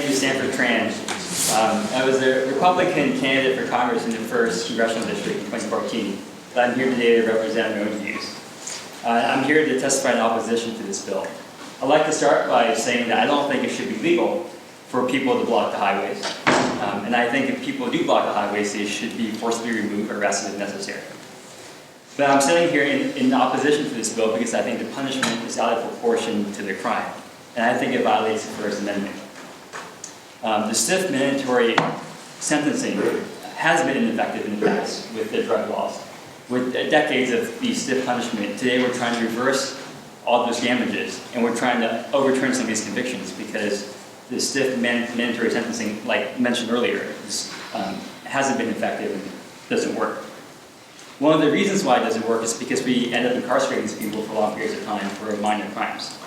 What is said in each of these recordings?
name is Sanford Tran. I was a Republican candidate for Congress in the 1st Congressional District in 2014. But I'm here today to represent my own views. I'm here to testify in opposition to this bill. I'd like to start by saying that I don't think it should be legal for people to block the highways. And I think if people do block the highways, they should be forcibly removed or arrested if necessary. But I'm sitting here in opposition to this bill because I think the punishment is out of proportion to the crime. And I think it violates the First Amendment. The stiff mandatory sentencing has been ineffective in the past with the drug laws. With decades of these stiff punishment, today we're trying to reverse all those damages, and we're trying to overturn some of these convictions because the stiff mandatory sentencing, like mentioned earlier, hasn't been effective and doesn't work. One of the reasons why it doesn't work is because we end up incarcerating these people for long periods of time for minor crimes.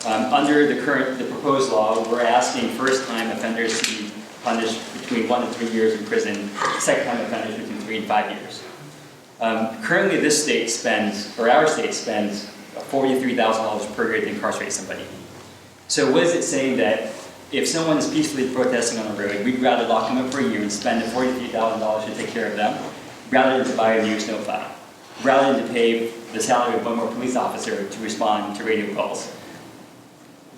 Under the proposed law, we're asking first-time offenders to be punished between 1 and 3 years in prison, second-time offenders between 3 and 5 years. Currently, this state spends, or our state spends, $43,000 per year to incarcerate somebody. So what is it saying that if someone is peacefully protesting on the road, we'd rather lock them up for a year and spend the $43,000 to take care of them, rather than to buy a new snowplow, rather than to pay the salary of one more police officer to respond to radio calls?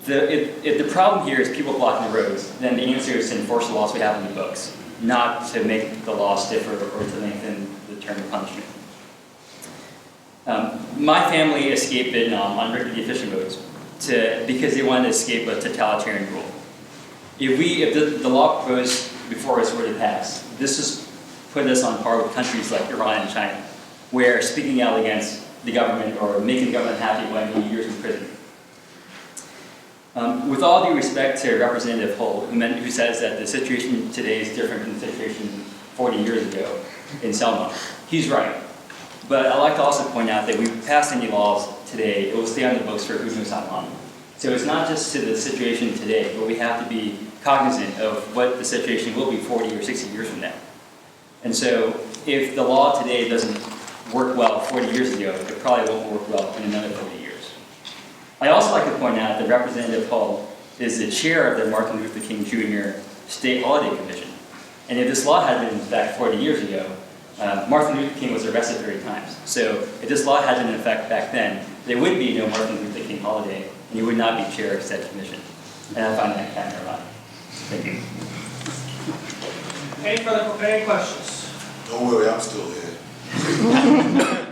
If the problem here is people blocking the roads, then the answer is to enforce the laws we have in the books, not to make the law stiffer or to lengthen the term of punishment. My family escaped Vietnam on rickety fishing boats because they wanted to escape a totalitarian rule. If the law proposed before us were to pass, this has put us on par with countries like Iran and China, where speaking out against the government or making the government happy might be years in prison. With all due respect to Representative Hull, who says that the situation today is different than the situation 40 years ago in Selma, he's right. But I'd like to also point out that if we pass any laws today, it will stay on the books for who knows how long. So it's not just to the situation today, but we have to be cognizant of what the situation will be 40 or 60 years from now. And so if the law today doesn't work well 40 years ago, it probably won't work well in another 40 years. I'd also like to point out that Representative Hull is the chair of the Martin Luther King Jr. State Holiday Commission. And if this law had been in effect 40 years ago, Martin Luther King was arrested 30 times. So if this law had been in effect back then, there would be no Martin Luther King holiday, and he would not be chair of said commission. And I find that kind of ironic. Thank you. Any questions? Don't worry, I'm still here.